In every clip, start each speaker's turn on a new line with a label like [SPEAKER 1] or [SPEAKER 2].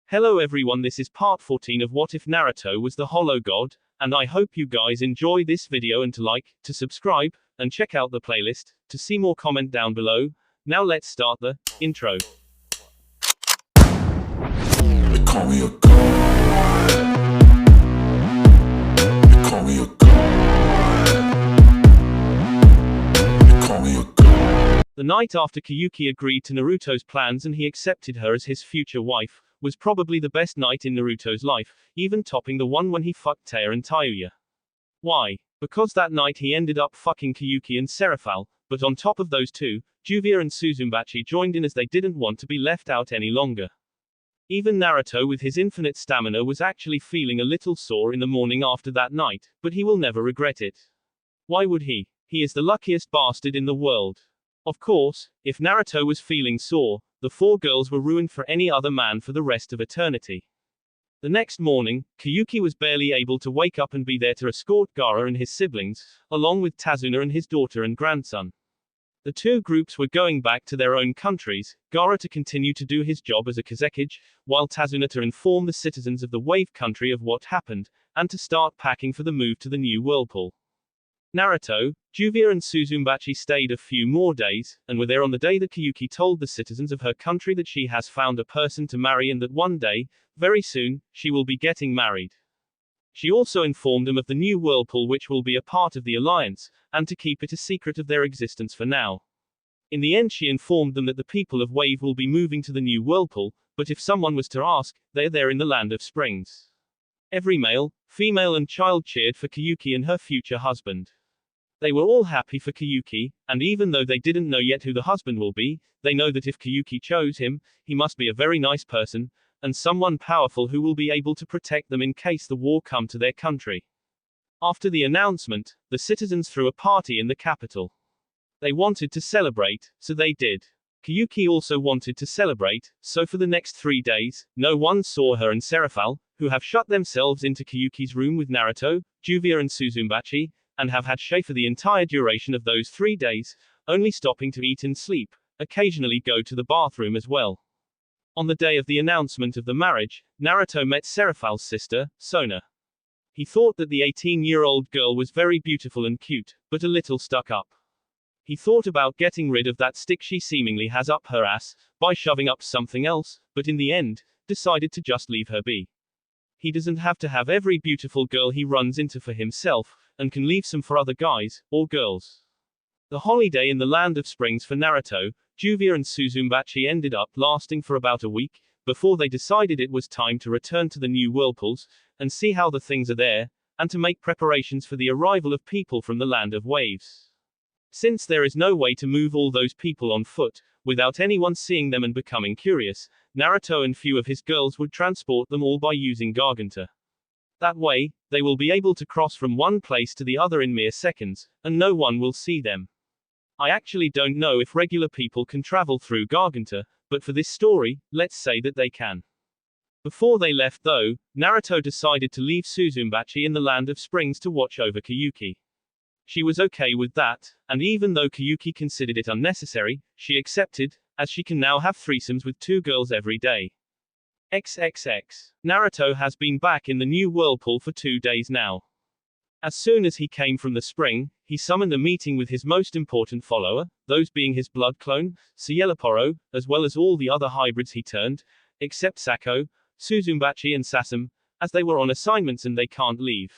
[SPEAKER 1] Hello everyone, this is part 14 of What If Naruto Was the Hollow God, and I hope you guys enjoy this video and to like, to subscribe, and check out the playlist, to see more comment down below. Now let's start the intro.
[SPEAKER 2] They call me a god. They call me a god. They call me a god.
[SPEAKER 1] The night after Kyuki agreed to Naruto's plans and he accepted her as his future wife, was probably the best night in Naruto's life, even topping the one when he fucked Taya and Tayuya. Why? Because that night he ended up fucking Kyuki and Seraphal, but on top of those two, Jiraiya and Uzumaki joined in as they didn't want to be left out any longer. Even Naruto with his infinite stamina was actually feeling a little sore in the morning after that night, but he will never regret it. Why would he? He is the luckiest bastard in the world. Of course, if Naruto was feeling sore, the four girls were ruined for any other man for the rest of eternity. The next morning, Kyuki was barely able to wake up and be there to escort Gaara and his siblings, along with Tazuna and his daughter and grandson. The two groups were going back to their own countries, Gaara to continue to do his job as a Kazekage, while Tazuna to inform the citizens of the Wave Country of what happened, and to start packing for the move to the new Whirlpool. Naruto, Jiraiya and Uzumaki stayed a few more days, and were there on the day that Kyuki told the citizens of her country that she has found a person to marry and that one day, very soon, she will be getting married. She also informed them of the new Whirlpool which will be a part of the alliance, and to keep it a secret of their existence for now. In the end she informed them that the people of Wave will be moving to the new Whirlpool, but if someone was to ask, they are there in the land of springs. Every male, female and child cheered for Kyuki and her future husband. They were all happy for Kyuki, and even though they didn't know yet who the husband will be, they know that if Kyuki chose him, he must be a very nice person, and someone powerful who will be able to protect them in case the war come to their country. After the announcement, the citizens threw a party in the capital. They wanted to celebrate, so they did. Kyuki also wanted to celebrate, so for the next 3 days, no one saw her and Seraphal, who have shut themselves into Kyuki's room with Naruto, Jiraiya and Uzumaki, and have had shei for the entire duration of those 3 days, only stopping to eat and sleep, occasionally go to the bathroom as well. On the day of the announcement of the marriage, Naruto met Seraphal's sister, Sona. He thought that the 18-year-old girl was very beautiful and cute, but a little stuck up. He thought about getting rid of that stick she seemingly has up her ass, by shoving up something else, but in the end, decided to just leave her be. He doesn't have to have every beautiful girl he runs into for himself, and can leave some for other guys, or girls. The holiday in the land of springs for Naruto, Jiraiya and Uzumaki ended up lasting for about a week, before they decided it was time to return to the new Whirlpools, and see how the things are there, and to make preparations for the arrival of people from the land of waves. Since there is no way to move all those people on foot, without anyone seeing them and becoming curious, Naruto and few of his girls would transport them all by using Garganta. That way, they will be able to cross from one place to the other in mere seconds, and no one will see them. I actually don't know if regular people can travel through Garganta, but for this story, let's say that they can. Before they left though, Naruto decided to leave Uzumaki in the land of springs to watch over Kyuki. She was okay with that, and even though Kyuki considered it unnecessary, she accepted, as she can now have threesomes with 2 girls every day. XXX. Naruto has been back in the new Whirlpool for 2 days now. As soon as he came from the spring, he summoned a meeting with his most important follower, those being his blood clone, Saiyelaporo, as well as all the other hybrids he turned, except Sako, Uzumaki and Sasam, as they were on assignments and they can't leave.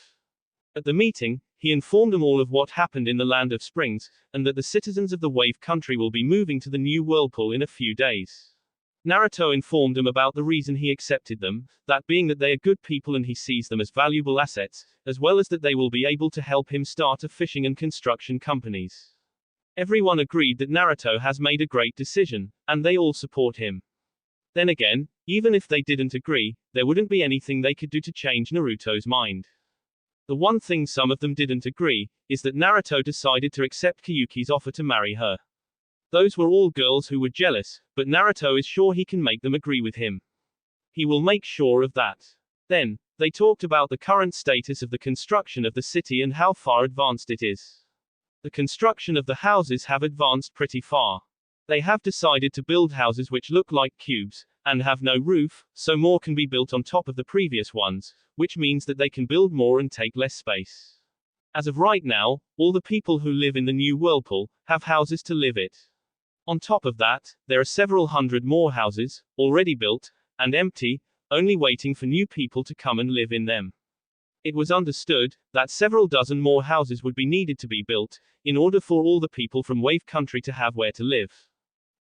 [SPEAKER 1] At the meeting, he informed them all of what happened in the land of springs, and that the citizens of the Wave Country will be moving to the new Whirlpool in a few days. Naruto informed him about the reason he accepted them, that being that they are good people and he sees them as valuable assets, as well as that they will be able to help him start a fishing and construction companies. Everyone agreed that Naruto has made a great decision, and they all support him. Then again, even if they didn't agree, there wouldn't be anything they could do to change Naruto's mind. The one thing some of them didn't agree, is that Naruto decided to accept Kyuki's offer to marry her. Those were all girls who were jealous, but Naruto is sure he can make them agree with him. He will make sure of that. Then, they talked about the current status of the construction of the city and how far advanced it is. The construction of the houses have advanced pretty far. They have decided to build houses which look like cubes, and have no roof, so more can be built on top of the previous ones, which means that they can build more and take less space. As of right now, all the people who live in the new Whirlpool have houses to live it. On top of that, there are several hundred more houses, already built, and empty, only waiting for new people to come and live in them. It was understood that several dozen more houses would be needed to be built, in order for all the people from Wave Country to have where to live.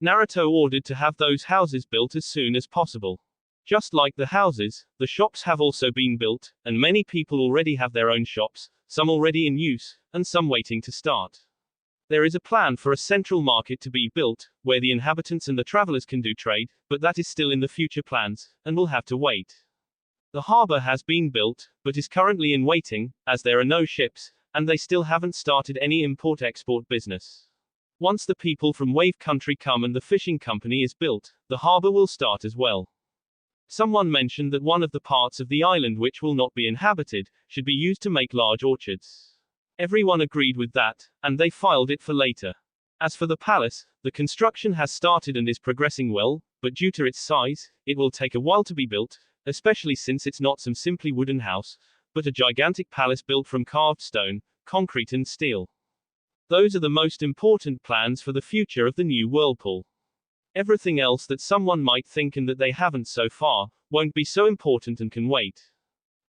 [SPEAKER 1] Naruto ordered to have those houses built as soon as possible. Just like the houses, the shops have also been built, and many people already have their own shops, some already in use, and some waiting to start. There is a plan for a central market to be built, where the inhabitants and the travelers can do trade, but that is still in the future plans, and will have to wait. The harbor has been built, but is currently in waiting, as there are no ships, and they still haven't started any import-export business. Once the people from Wave Country come and the fishing company is built, the harbor will start as well. Someone mentioned that one of the parts of the island which will not be inhabited, should be used to make large orchards. Everyone agreed with that, and they filed it for later. As for the palace, the construction has started and is progressing well, but due to its size, it will take a while to be built, especially since it's not some simply wooden house, but a gigantic palace built from carved stone, concrete and steel. Those are the most important plans for the future of the new Whirlpool. Everything else that someone might think and that they haven't so far, won't be so important and can wait.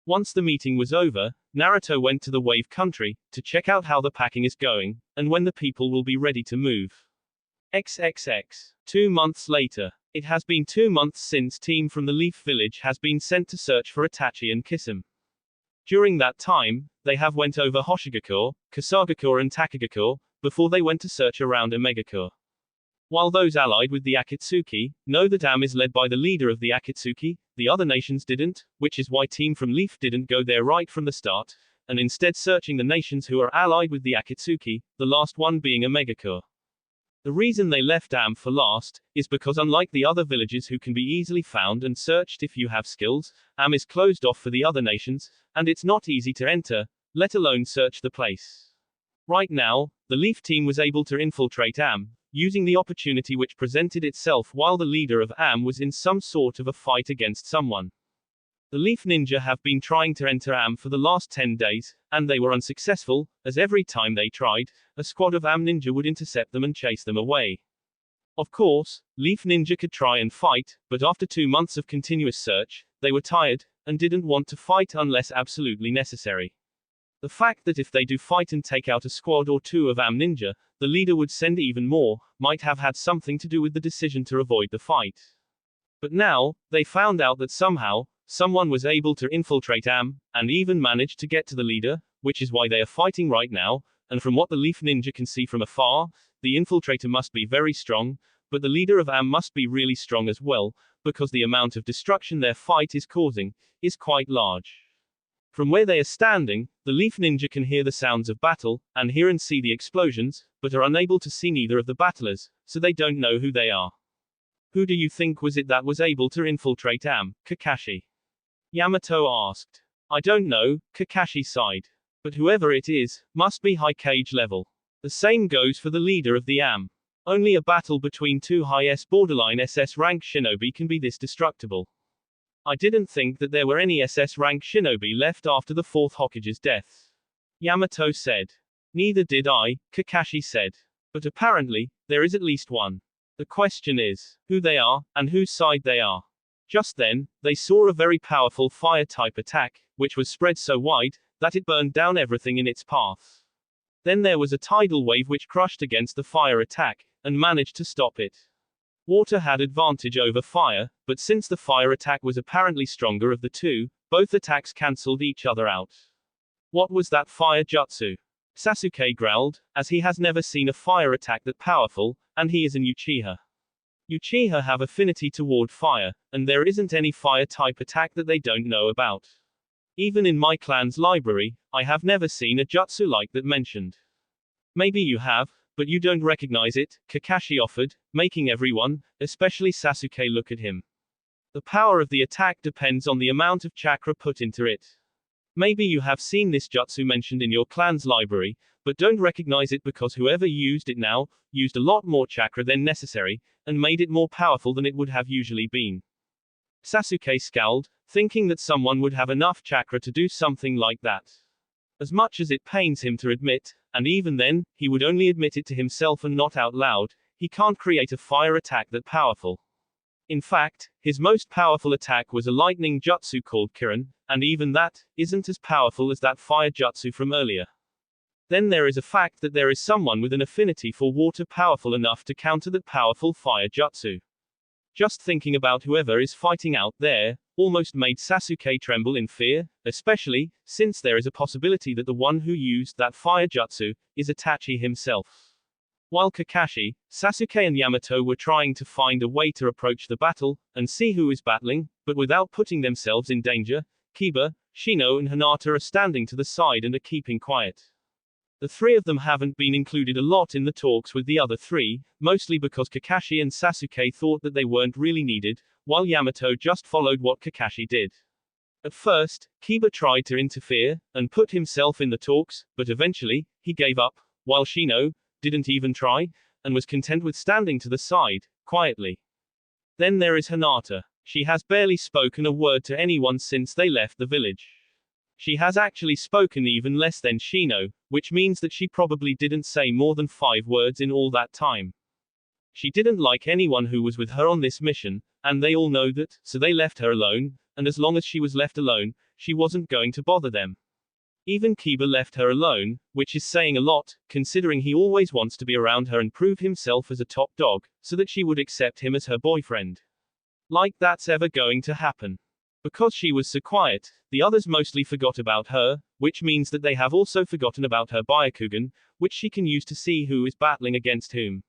[SPEAKER 1] Once the meeting was over, Naruto went to the Wave Country, to check out how the packing is going, and when the people will be ready to move. XXX. 2 months later. It has been 2 months since team from the Leaf Village has been sent to search for Itachi and Kisame. During that time, they have went over Hoshigakure, Kasagakure and Takagakure, before they went to search around Amegakure. While those allied with the Akatsuki know that Am is led by the leader of the Akatsuki, the other nations didn't, which is why team from Leaf didn't go there right from the start, and instead searching the nations who are allied with the Akatsuki, the last one being Amegakure. The reason they left Am for last, is because unlike the other villages who can be easily found and searched if you have skills, Am is closed off for the other nations, and it's not easy to enter, let alone search the place. Right now, the Leaf team was able to infiltrate Am, using the opportunity which presented itself while the leader of Am was in some sort of a fight against someone. The Leaf Ninja have been trying to enter Am for the last 10 days, and they were unsuccessful, as every time they tried, a squad of Am Ninja would intercept them and chase them away. Of course, Leaf Ninja could try and fight, but after 2 months of continuous search, they were tired, and didn't want to fight unless absolutely necessary. The fact that if they do fight and take out a squad or two of Am Ninja, the leader would send even more, might have had something to do with the decision to avoid the fight. But now, they found out that somehow, someone was able to infiltrate Am, and even managed to get to the leader, which is why they are fighting right now, and from what the Leaf Ninja can see from afar, the infiltrator must be very strong, but the leader of Am must be really strong as well, because the amount of destruction their fight is causing, is quite large. From where they are standing, the Leaf Ninja can hear the sounds of battle, and hear and see the explosions, but are unable to see neither of the battlers, so they don't know who they are. Who do you think was it that was able to infiltrate Am, Kakashi? Yamato asked. I don't know, Kakashi sighed. But whoever it is, must be high cage level. The same goes for the leader of the Am. Only a battle between two high S borderline SS rank shinobi can be this destructible. I didn't think that there were any SS rank shinobi left after the 4th Hokage's death. Yamato said. Neither did I, Kakashi said. But apparently, there is at least one. The question is, who they are, and whose side they are. Just then, they saw a very powerful fire-type attack, which was spread so wide, that it burned down everything in its path. Then there was a tidal wave which crushed against the fire attack, and managed to stop it. Water had advantage over fire, but since the fire attack was apparently stronger of the two, both attacks cancelled each other out. What was that fire jutsu? Sasuke growled, as he has never seen a fire attack that powerful, and he is an Uchiha. Uchiha have affinity toward fire, and there isn't any fire-type attack that they don't know about. Even in my clan's library, I have never seen a jutsu like that mentioned. Maybe you have, but you don't recognize it, Kakashi offered, making everyone, especially Sasuke, look at him. The power of the attack depends on the amount of chakra put into it. Maybe you have seen this jutsu mentioned in your clan's library, but don't recognize it because whoever used it now, used a lot more chakra than necessary, and made it more powerful than it would have usually been. Sasuke scowled, thinking that someone would have enough chakra to do something like that. As much as it pains him to admit, and even then, he would only admit it to himself and not out loud, he can't create a fire attack that powerful. In fact, his most powerful attack was a lightning jutsu called Kirin, and even that isn't as powerful as that fire jutsu from earlier. Then there is a fact that there is someone with an affinity for water powerful enough to counter that powerful fire jutsu. Just thinking about whoever is fighting out there, almost made Sasuke tremble in fear, especially, since there is a possibility that the one who used that fire jutsu is Itachi himself. While Kakashi, Sasuke and Yamato were trying to find a way to approach the battle, and see who is battling, but without putting themselves in danger, Kiba, Shino and Hinata are standing to the side and are keeping quiet. The three of them haven't been included a lot in the talks with the other three, mostly because Kakashi and Sasuke thought that they weren't really needed, while Yamato just followed what Kakashi did. At first, Kiba tried to interfere, and put himself in the talks, but eventually, he gave up, while Shino didn't even try, and was content with standing to the side, quietly. Then there is Hinata. She has barely spoken a word to anyone since they left the village. She has actually spoken even less than Shino, which means that she probably didn't say more than 5 words in all that time. She didn't like anyone who was with her on this mission, and they all know that, so they left her alone, and as long as she was left alone, she wasn't going to bother them. Even Kiba left her alone, which is saying a lot, considering he always wants to be around her and prove himself as a top dog, so that she would accept him as her boyfriend. Like that's ever going to happen. Because she was so quiet, the others mostly forgot about her, which means that they have also forgotten about her Byakugan, which she can use to see who is battling against whom.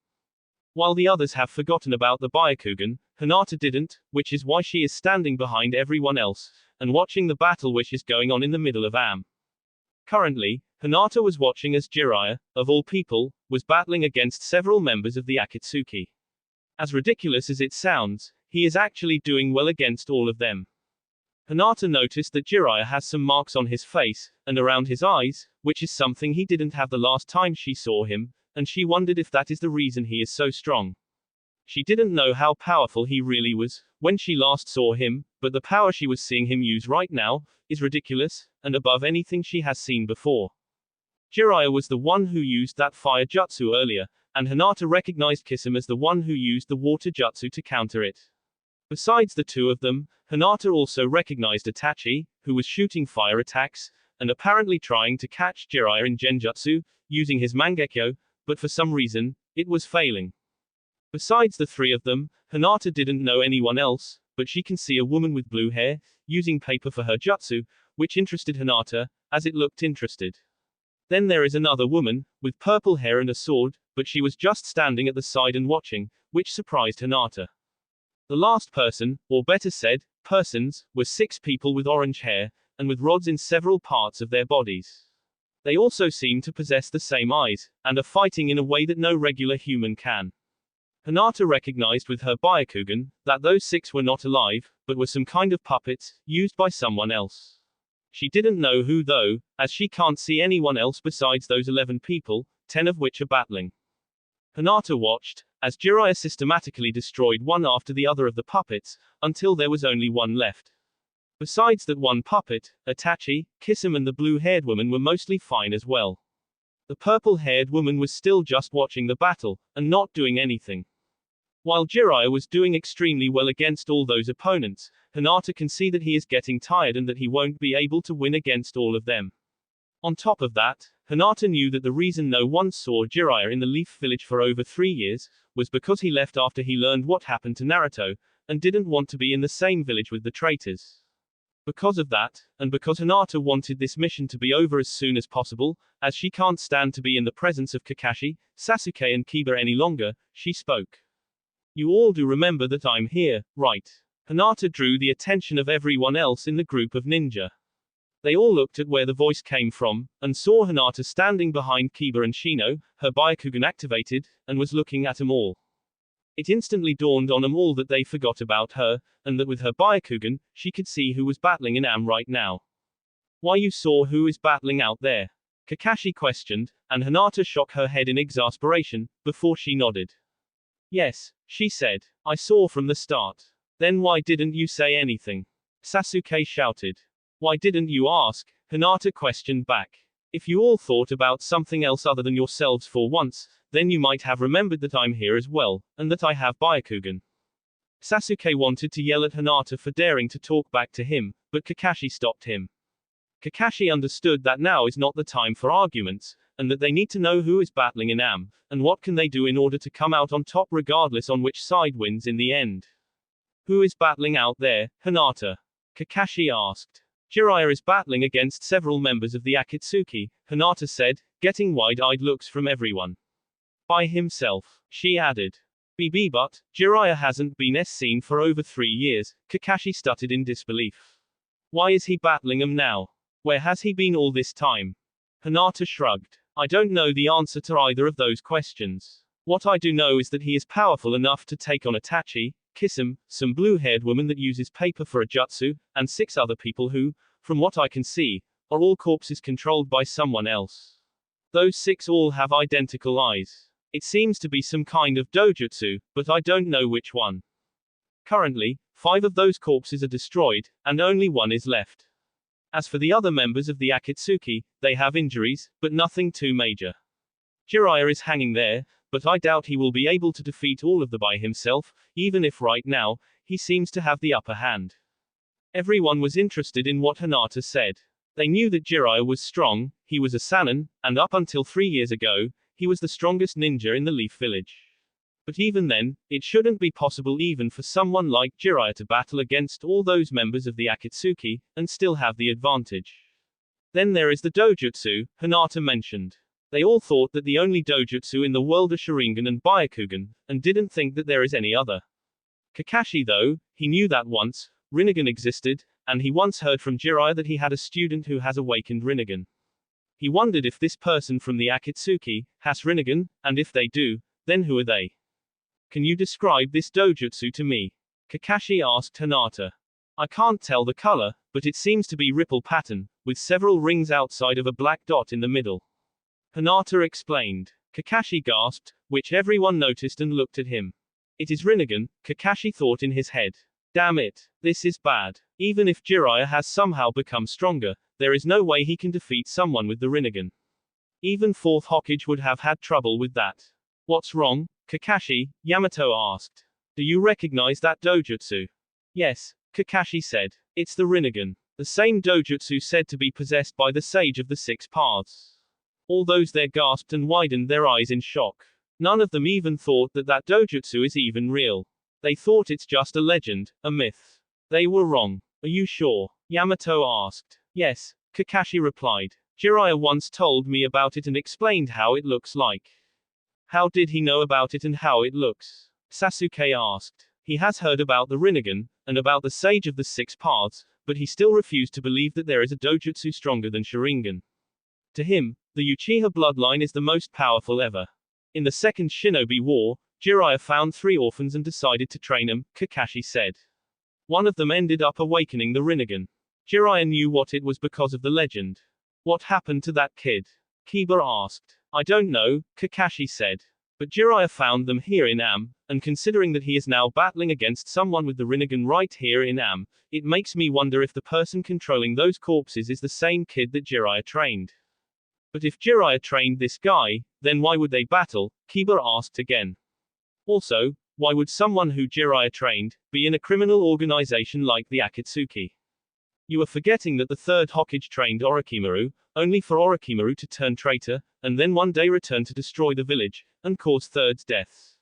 [SPEAKER 1] While the others have forgotten about the Byakugan, Hinata didn't, which is why she is standing behind everyone else, and watching the battle which is going on in the middle of Am. Currently, Hinata was watching as Jiraiya, of all people, was battling against several members of the Akatsuki. As ridiculous as it sounds, he is actually doing well against all of them. Hinata noticed that Jiraiya has some marks on his face, and around his eyes, which is something he didn't have the last time she saw him, and she wondered if that is the reason he is so strong. She didn't know how powerful he really was, when she last saw him, but the power she was seeing him use right now, is ridiculous, and above anything she has seen before. Jiraiya was the one who used that fire jutsu earlier, and Hinata recognized Kisame as the one who used the water jutsu to counter it. Besides the two of them, Hinata also recognized Itachi, who was shooting fire attacks, and apparently trying to catch Jiraiya in Genjutsu, using his Mangekyo, but for some reason, it was failing. Besides the three of them, Hinata didn't know anyone else, but she can see a woman with blue hair, using paper for her jutsu, which interested Hinata, as it looked interested. Then there is another woman, with purple hair and a sword, but she was just standing at the side and watching, which surprised Hinata. The last person, or better said, persons, were 6 people with orange hair, and with rods in several parts of their bodies. They also seem to possess the same eyes, and are fighting in a way that no regular human can. Hinata recognized with her Byakugan, that those 6 were not alive, but were some kind of puppets, used by someone else. She didn't know who though, as she can't see anyone else besides those 11 people, 10 of which are battling. Hinata watched, as Jiraiya systematically destroyed one after the other of the puppets, until there was only one left. Besides that one puppet, Itachi, Kisame and the blue-haired woman were mostly fine as well. The purple-haired woman was still just watching the battle, and not doing anything. While Jiraiya was doing extremely well against all those opponents, Hinata can see that he is getting tired and that he won't be able to win against all of them. On top of that, Hinata knew that the reason no one saw Jiraiya in the Leaf Village for over 3 years, was because he left after he learned what happened to Naruto, and didn't want to be in the same village with the traitors. Because of that, and because Hinata wanted this mission to be over as soon as possible, as she can't stand to be in the presence of Kakashi, Sasuke and Kiba any longer, she spoke. You all do remember that I'm here, right? Hinata drew the attention of everyone else in the group of ninja. They all looked at where the voice came from, and saw Hinata standing behind Kiba and Shino, her Byakugan activated, and was looking at them all. It instantly dawned on them all that they forgot about her, and that with her Byakugan, she could see who was battling in Am right now. Why you saw who is battling out there? Kakashi questioned, and Hinata shook her head in exasperation, before she nodded. Yes, she said. I saw from the start. Then why didn't you say anything? Sasuke shouted. Why didn't you ask? Hinata questioned back. If you all thought about something else other than yourselves for once, then you might have remembered that I'm here as well, and that I have Byakugan. Sasuke wanted to yell at Hinata for daring to talk back to him, but Kakashi stopped him. Kakashi understood that now is not the time for arguments, and that they need to know who is battling in Am, and what can they do in order to come out on top regardless on which side wins in the end. Who is battling out there, Hinata? Kakashi asked. Jiraiya is battling against several members of the Akatsuki, Hinata said, getting wide-eyed looks from everyone. By himself, she added. But, Jiraiya hasn't been seen for over 3 years, Kakashi stuttered in disbelief. Why is he battling him now? Where has he been all this time? Hinata shrugged. I don't know the answer to either of those questions. What I do know is that he is powerful enough to take on Itachi, Kisame, some blue-haired woman that uses paper for a jutsu, and 6 other people who, from what I can see, are all corpses controlled by someone else. Those 6 all have identical eyes. It seems to be some kind of dojutsu, but I don't know which one. Currently, 5 of those corpses are destroyed, and only 1 is left. As for the other members of the Akatsuki, they have injuries, but nothing too major. Jiraiya is hanging there, but I doubt he will be able to defeat all of them by himself, even if right now, he seems to have the upper hand. Everyone was interested in what Hinata said. They knew that Jiraiya was strong, he was a Sannin, and up until 3 years ago, he was the strongest ninja in the Leaf Village. But even then, it shouldn't be possible even for someone like Jiraiya to battle against all those members of the Akatsuki, and still have the advantage. Then there is the dojutsu, Hinata mentioned. They all thought that the only dojutsu in the world are Sharingan and Byakugan, and didn't think that there is any other. Kakashi though, he knew that once, Rinnegan existed, and he once heard from Jiraiya that he had a student who has awakened Rinnegan. He wondered if this person from the Akatsuki has Rinnegan, and if they do, then who are they? Can you describe this dojutsu to me? Kakashi asked Hinata. I can't tell the color, but it seems to be ripple pattern, with several rings outside of a black dot in the middle. Hinata explained. Kakashi gasped, which everyone noticed and looked at him. It is Rinnegan, Kakashi thought in his head. Damn it, this is bad. Even if Jiraiya has somehow become stronger, there is no way he can defeat someone with the Rinnegan. Even 4th Hokage would have had trouble with that. What's wrong, Kakashi? Yamato asked. Do you recognize that dojutsu? Yes, Kakashi said. It's the Rinnegan. The same dojutsu said to be possessed by the Sage of the 6 Paths. All those there gasped and widened their eyes in shock. None of them even thought that that dojutsu is even real. They thought it's just a legend, a myth. They were wrong. Are you sure? Yamato asked. Yes, Kakashi replied. Jiraiya once told me about it and explained how it looks like. How did he know about it and how it looks? Sasuke asked. He has heard about the Rinnegan, and about the Sage of the 6 Paths, but he still refused to believe that there is a dojutsu stronger than Sharingan. To him, the Uchiha bloodline is the most powerful ever. In the Second Shinobi War, Jiraiya found 3 orphans and decided to train them, Kakashi said. One of them ended up awakening the Rinnegan. Jiraiya knew what it was because of the legend. What happened to that kid? Kiba asked. I don't know, Kakashi said. But Jiraiya found them here in Am, and considering that he is now battling against someone with the Rinnegan right here in Am, it makes me wonder if the person controlling those corpses is the same kid that Jiraiya trained. But if Jiraiya trained this guy, then why would they battle? Kiba asked again. Also, why would someone who Jiraiya trained be in a criminal organization like the Akatsuki? You are forgetting that the 3rd Hokage trained Orochimaru, only for Orochimaru to turn traitor, and then one day return to destroy the village, and cause Third's deaths.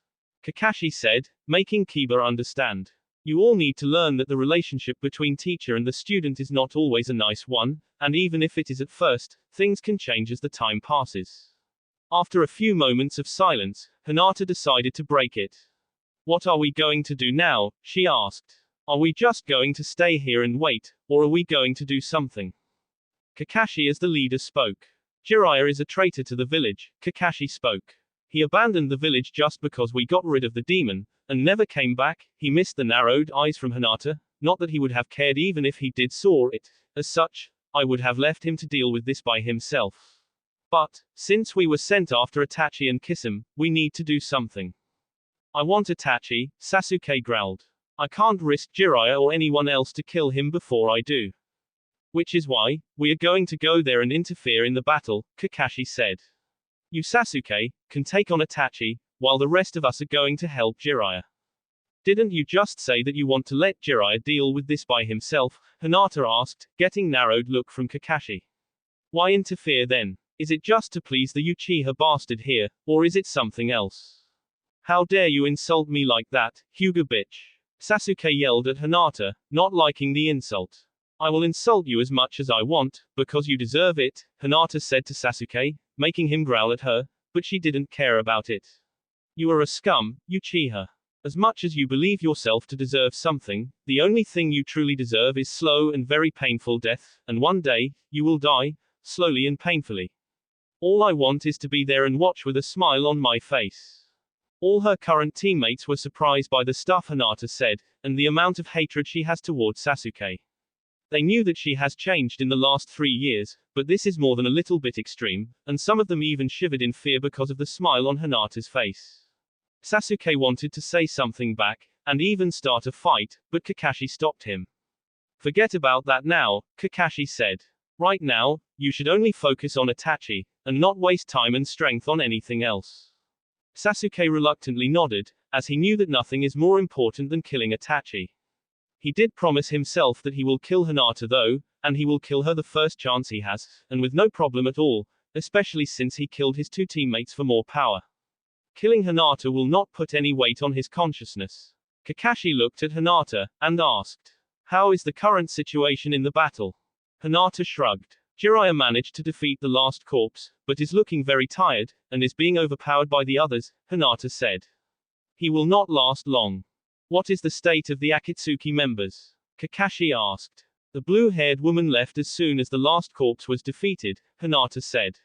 [SPEAKER 1] Kakashi said, making Kiba understand. You all need to learn that the relationship between teacher and the student is not always a nice one, and even if it is at first, things can change as the time passes. After a few moments of silence, Hinata decided to break it. What are we going to do now? She asked. Are we just going to stay here and wait, or are we going to do something? Kakashi as the leader spoke. Jiraiya is a traitor to the village, Kakashi spoke. He abandoned the village just because we got rid of the demon, and never came back. He missed the narrowed eyes from Hinata, not that he would have cared even if he did saw it. As such, I would have left him to deal with this by himself. But, since we were sent after Itachi and Kisame, we need to do something. I want Itachi, Sasuke growled. I can't risk Jiraiya or anyone else to kill him before I do. Which is why, we are going to go there and interfere in the battle, Kakashi said. You Sasuke, can take on Itachi, while the rest of us are going to help Jiraiya. Didn't you just say that you want to let Jiraiya deal with this by himself? Hinata asked, getting narrowed look from Kakashi. Why interfere then? Is it just to please the Uchiha bastard here, or is it something else? How dare you insult me like that, Hyuga bitch? Sasuke yelled at Hinata, not liking the insult. I will insult you as much as I want, because you deserve it, Hinata said to Sasuke, making him growl at her, but she didn't care about it. You are a scum, Uchiha. As much as you believe yourself to deserve something, the only thing you truly deserve is slow and very painful death, and one day, you will die, slowly and painfully. All I want is to be there and watch with a smile on my face. All her current teammates were surprised by the stuff Hinata said, and the amount of hatred she has towards Sasuke. They knew that she has changed in the last 3 years, but this is more than a little bit extreme, and some of them even shivered in fear because of the smile on Hinata's face. Sasuke wanted to say something back, and even start a fight, but Kakashi stopped him. Forget about that now, Kakashi said. Right now, you should only focus on Itachi, and not waste time and strength on anything else. Sasuke reluctantly nodded, as he knew that nothing is more important than killing Itachi. He did promise himself that he will kill Hinata though, and he will kill her the first chance he has, and with no problem at all, especially since he killed his 2 teammates for more power. Killing Hinata will not put any weight on his consciousness. Kakashi looked at Hinata, and asked, how is the current situation in the battle? Hinata shrugged. Jiraiya managed to defeat the last corpse, but is looking very tired, and is being overpowered by the others, Hinata said. He will not last long. What is the state of the Akatsuki members? Kakashi asked. The blue-haired woman left as soon as the last corpse was defeated, Hinata said.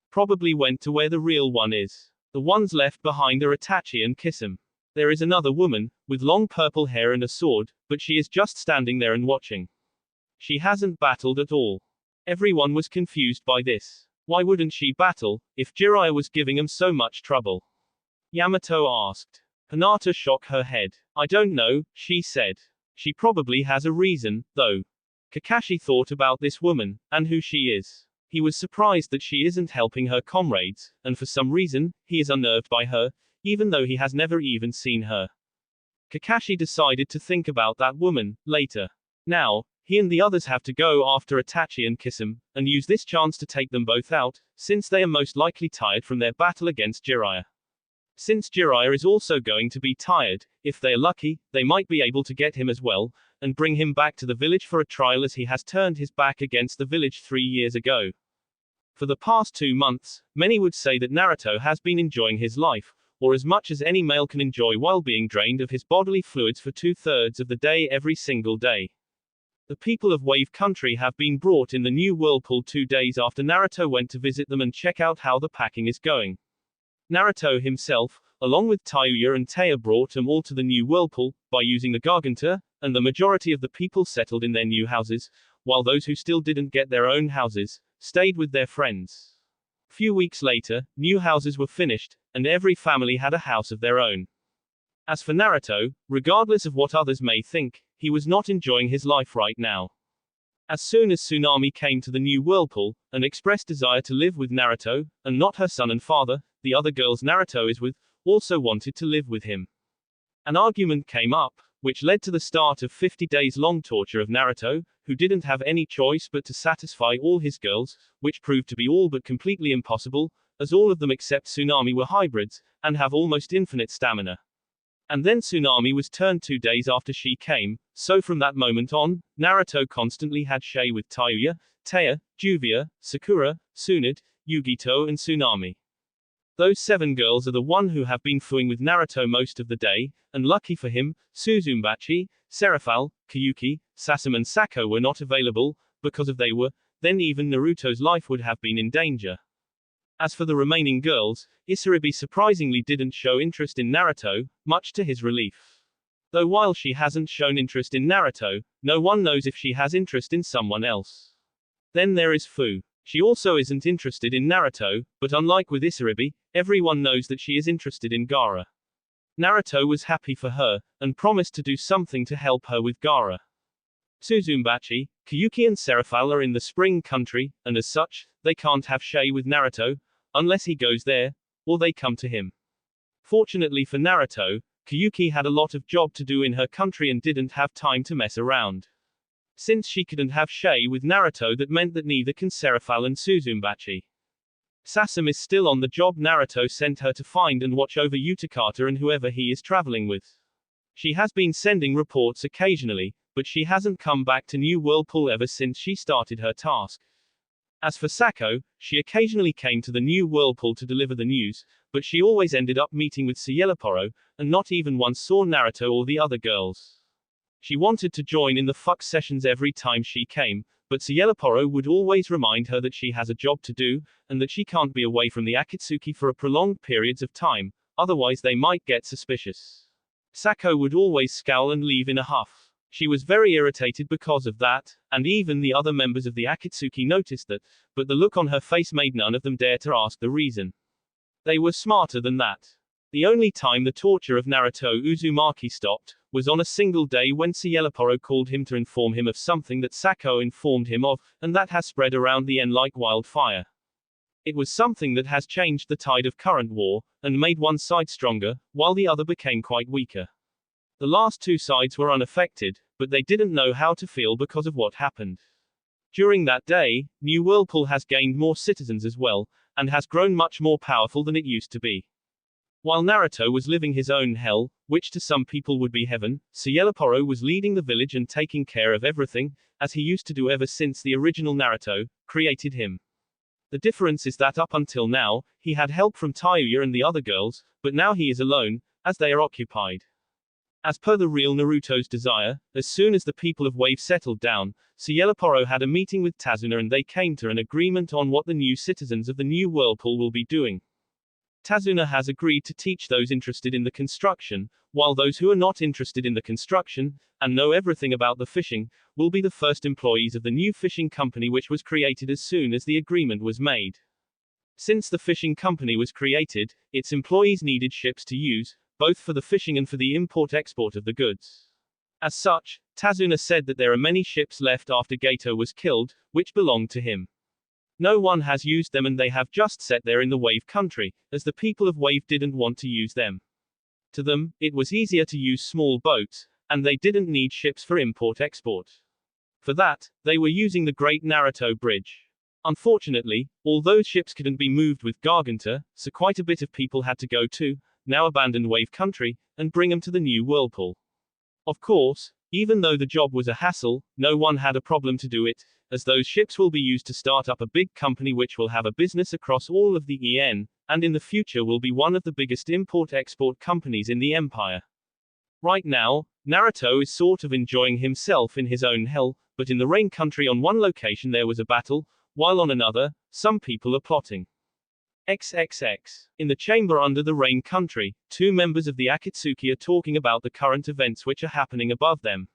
[SPEAKER 1] Probably went to where the real one is. The ones left behind are Itachi and Kisame. There is another woman, with long purple hair and a sword, but she is just standing there and watching. She hasn't battled at all. Everyone was confused by this. Why wouldn't she battle, if Jiraiya was giving him so much trouble? Yamato asked. Hinata shook her head. I don't know, she said. She probably has a reason, though. Kakashi thought about this woman, and who she is. He was surprised that she isn't helping her comrades, and for some reason, he is unnerved by her, even though he has never even seen her. Kakashi decided to think about that woman, later. Now, he and the others have to go after Itachi and Kisame, and use this chance to take them both out, since they are most likely tired from their battle against Jiraiya. Since Jiraiya is also going to be tired, if they are lucky, they might be able to get him as well, and bring him back to the village for a trial as he has turned his back against the village 3 years ago. For the past 2 months, many would say that Naruto has been enjoying his life, or as much as any male can enjoy while being drained of his bodily fluids for 2/3 of the day every single day. The people of Wave Country have been brought in the new Whirlpool 2 days after Naruto went to visit them and check out how the packing is going. Naruto himself, along with Tayuya and Taya, brought them all to the new Whirlpool, by using the Garganta, and the majority of the people settled in their new houses, while those who still didn't get their own houses, stayed with their friends. Few weeks later, new houses were finished, and every family had a house of their own. As for Naruto, regardless of what others may think, he was not enjoying his life right now. As soon as Tsunami came to the new Whirlpool, and expressed desire to live with Naruto, and not her son and father, the other girls Naruto is with, also wanted to live with him. An argument came up, which led to the start of 50 days long torture of Naruto, who didn't have any choice but to satisfy all his girls, which proved to be all but completely impossible, as all of them except Tsunami were hybrids, and have almost infinite stamina. And then Tsunami was turned 2 days after she came, so from that moment on, Naruto constantly had Shay with Tayuya, Taya, Juvia, Sakura, Tsunade, Yugito and Tsunami. Those 7 girls are the one who have been fooling with Naruto most of the day, and lucky for him, Suzumbachi, Seraphal, Kayuki, Sasame and Sako were not available, because if they were, then even Naruto's life would have been in danger. As for the remaining girls, Isaribi surprisingly didn't show interest in Naruto, much to his relief. Though while she hasn't shown interest in Naruto, no one knows if she has interest in someone else. Then there is Fu. She also isn't interested in Naruto, but unlike with Isaribi, everyone knows that she is interested in Gaara. Naruto was happy for her, and promised to do something to help her with Gaara. Uzumaki, Kyuki and Seraphal are in the spring country, and as such, they can't have Shay with Naruto, unless he goes there, or they come to him. Fortunately for Naruto, Kyuki had a lot of job to do in her country and didn't have time to mess around. Since she couldn't have Shay with Naruto, that meant that neither can Seraphal and Uzumaki. Sasam is still on the job Naruto sent her to find and watch over Utakata and whoever he is traveling with. She has been sending reports occasionally, but she hasn't come back to New Whirlpool ever since she started her task. As for Sako, she occasionally came to the New Whirlpool to deliver the news, but she always ended up meeting with Cielaporo, and not even once saw Naruto or the other girls. She wanted to join in the fuck sessions every time she came, but Cielaporo would always remind her that she has a job to do, and that she can't be away from the Akatsuki for a prolonged periods of time, otherwise they might get suspicious. Sako would always scowl and leave in a huff. She was very irritated because of that, and even the other members of the Akatsuki noticed that, but the look on her face made none of them dare to ask the reason. They were smarter than that. The only time the torture of Naruto Uzumaki stopped, was on a single day when Cielaporo called him to inform him of something that Sako informed him of, and that has spread around the N like wildfire. It was something that has changed the tide of current war, and made one side stronger, while the other became quite weaker. The last two sides were unaffected, but they didn't know how to feel because of what happened. During that day, New Whirlpool has gained more citizens as well, and has grown much more powerful than it used to be. While Naruto was living his own hell, which to some people would be heaven, Cielaporo was leading the village and taking care of everything, as he used to do ever since the original Naruto created him. The difference is that up until now, he had help from Tayuya and the other girls, but now he is alone, as they are occupied. As per the real Naruto's desire, as soon as the people of Wave settled down, Cielaporo had a meeting with Tazuna and they came to an agreement on what the new citizens of the New Whirlpool will be doing. Tazuna has agreed to teach those interested in the construction, while those who are not interested in the construction, and know everything about the fishing, will be the first employees of the new fishing company which was created as soon as the agreement was made. Since the fishing company was created, its employees needed ships to use, both for the fishing and for the import-export of the goods. As such, Tazuna said that there are many ships left after Gato was killed, which belonged to him. No one has used them and they have just sat there in the Wave country, as the people of Wave didn't want to use them. To them, it was easier to use small boats, and they didn't need ships for import-export. For that, they were using the Great Naruto Bridge. Unfortunately, all those ships couldn't be moved with Garganta, so quite a bit of people had to go to, now abandoned Wave country, and bring them to the New Whirlpool. Of course, even though the job was a hassle, no one had a problem to do it, as those ships will be used to start up a big company which will have a business across all of the EN, and in the future will be one of the biggest import-export companies in the empire. Right now, Naruto is sort of enjoying himself in his own hell, but in the Rain country on one location there was a battle, while on another, some people are plotting. XXX. In the chamber under the Rain country, two members of the Akatsuki are talking about the current events which are happening above them.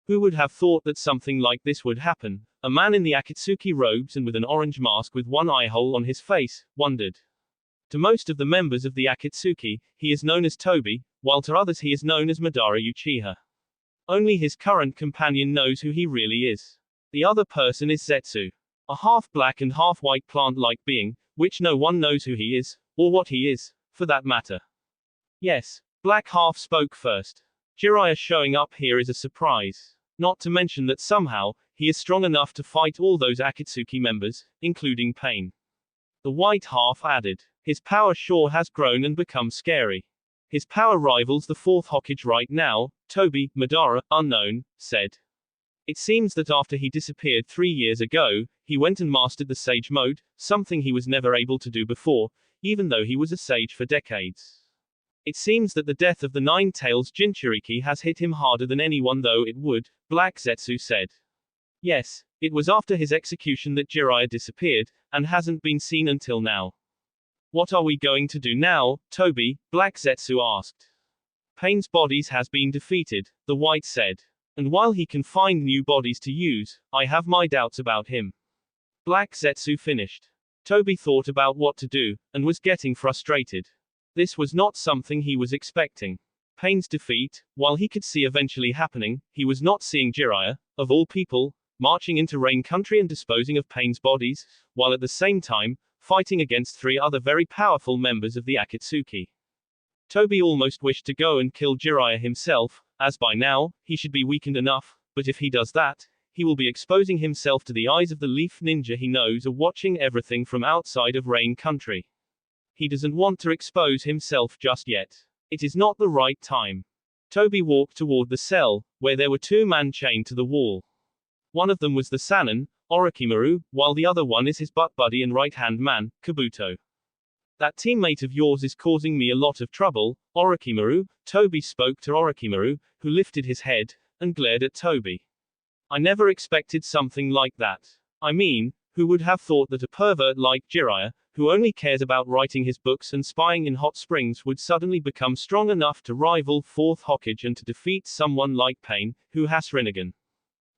[SPEAKER 1] Who would have thought that something like this would happen? A man in the Akatsuki robes and with an orange mask with one eye hole on his face, wondered. To most of the members of the Akatsuki, he is known as Toby, while to others he is known as Madara Uchiha. Only his current companion knows who he really is. The other person is Zetsu. A half-black and half-white plant-like being, which no one knows who he is, or what he is, for that matter. Yes, Black Half spoke first. Jiraiya showing up here is a surprise. Not to mention that somehow, he is strong enough to fight all those Akatsuki members, including Pain. The White Half added. His power sure has grown and become scary. His power rivals the fourth Hokage right now, Toby, Madara, unknown, said. It seems that after he disappeared 3 years ago, he went and mastered the Sage mode, something he was never able to do before, even though he was a sage for decades. It seems that the death of the Nine-Tails Jinchuriki has hit him harder than anyone though it would, Black Zetsu said. Yes, it was after his execution that Jiraiya disappeared, and hasn't been seen until now. What are we going to do now, Toby? Black Zetsu asked. Pain's bodies has been defeated, the White said. And while he can find new bodies to use, I have my doubts about him. Black Zetsu finished. Toby thought about what to do, and was getting frustrated. This was not something he was expecting. Pain's defeat, while he could see eventually happening, he was not seeing Jiraiya, of all people, marching into Rain Country and disposing of Pain's bodies, while at the same time, fighting against 3 other very powerful members of the Akatsuki. Toby almost wished to go and kill Jiraiya himself, as by now, he should be weakened enough, but if he does that, he will be exposing himself to the eyes of the Leaf Ninja he knows are watching everything from outside of Rain Country. He doesn't want to expose himself just yet. It is not the right time. Toby walked toward the cell, where there were 2 men chained to the wall. One of them was the Sannin, Orochimaru, while the other one is his butt buddy and right-hand man, Kabuto. That teammate of yours is causing me a lot of trouble, Orochimaru. Toby spoke to Orochimaru, who lifted his head, and glared at Toby. I never expected something like that. I mean, who would have thought that a pervert like Jiraiya, who only cares about writing his books and spying in hot springs, would suddenly become strong enough to rival 4th Hokage and to defeat someone like Pain, who has Rinnegan.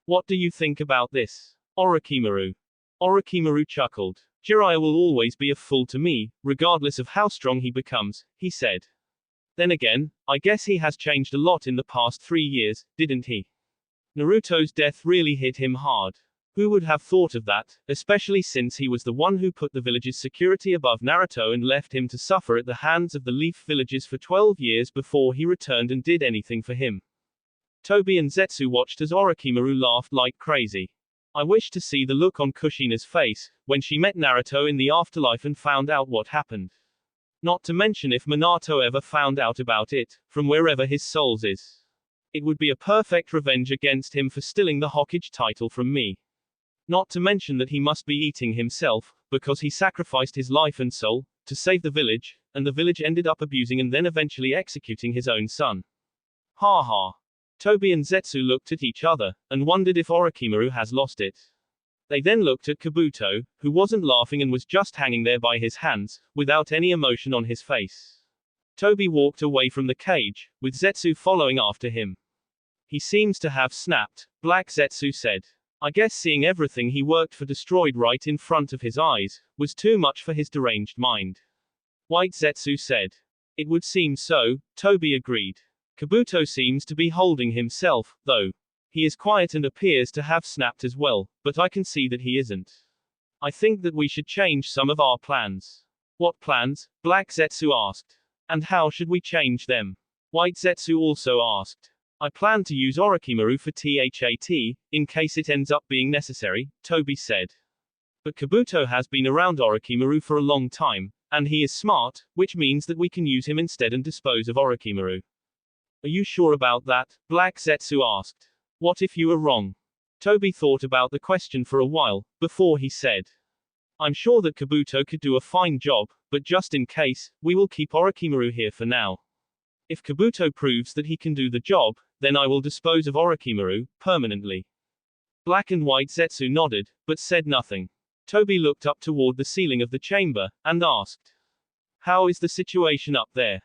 [SPEAKER 1] What do you think about this, Orochimaru? Orochimaru chuckled. Jiraiya will always be a fool to me, regardless of how strong he becomes, he said. Then again, I guess he has changed a lot in the past 3 years, didn't he? Naruto's death really hit him hard. Who would have thought of that, especially since he was the one who put the village's security above Naruto and left him to suffer at the hands of the Leaf Villages for 12 years before he returned and did anything for him. Toby and Zetsu watched as Orochimaru laughed like crazy. I wish to see the look on Kushina's face, when she met Naruto in the afterlife and found out what happened. Not to mention if Minato ever found out about it, from wherever his soul is. It would be a perfect revenge against him for stealing the Hokage title from me. Not to mention that he must be eating himself, because he sacrificed his life and soul, to save the village, and the village ended up abusing and then eventually executing his own son. Ha ha. Toby and Zetsu looked at each other, and wondered if Orochimaru has lost it. They then looked at Kabuto, who wasn't laughing and was just hanging there by his hands, without any emotion on his face. Toby walked away from the cage, with Zetsu following after him. He seems to have snapped, Black Zetsu said. I guess seeing everything he worked for destroyed right in front of his eyes, was too much for his deranged mind. White Zetsu said. It would seem so, Toby agreed. Kabuto seems to be holding himself, though. He is quiet and appears to have snapped as well, but I can see that he isn't. I think that we should change some of our plans. What plans? Black Zetsu asked. And how should we change them? White Zetsu also asked. I plan to use Orochimaru for THAT, in case it ends up being necessary, Toby said. But Kabuto has been around Orochimaru for a long time, and he is smart, which means that we can use him instead and dispose of Orochimaru. Are you sure about that? Black Zetsu asked. What if you are wrong? Toby thought about the question for a while, before he said. I'm sure that Kabuto could do a fine job, but just in case, we will keep Orochimaru here for now. If Kabuto proves that he can do the job, then I will dispose of Orochimaru, permanently. Black and White Zetsu nodded, but said nothing. Toby looked up toward the ceiling of the chamber, and asked. How is the situation up there?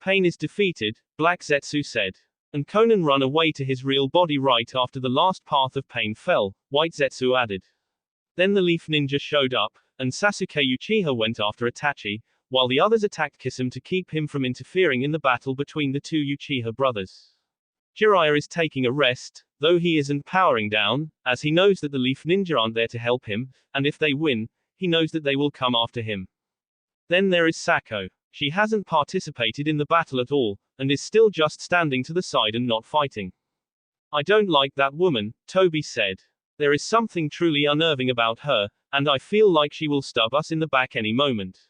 [SPEAKER 1] Pain is defeated, Black Zetsu said. And Conan run away to his real body right after the last path of Pain fell, White Zetsu added. Then the Leaf Ninja showed up, and Sasuke Uchiha went after Itachi, while the others attacked Kisame to keep him from interfering in the battle between the 2 Uchiha brothers. Jiraiya is taking a rest, though he isn't powering down, as he knows that the Leaf Ninja aren't there to help him, and if they win, he knows that they will come after him. Then there is Sako. She hasn't participated in the battle at all, and is still just standing to the side and not fighting. I don't like that woman, Toby said. There is something truly unnerving about her, and I feel like she will stab us in the back any moment.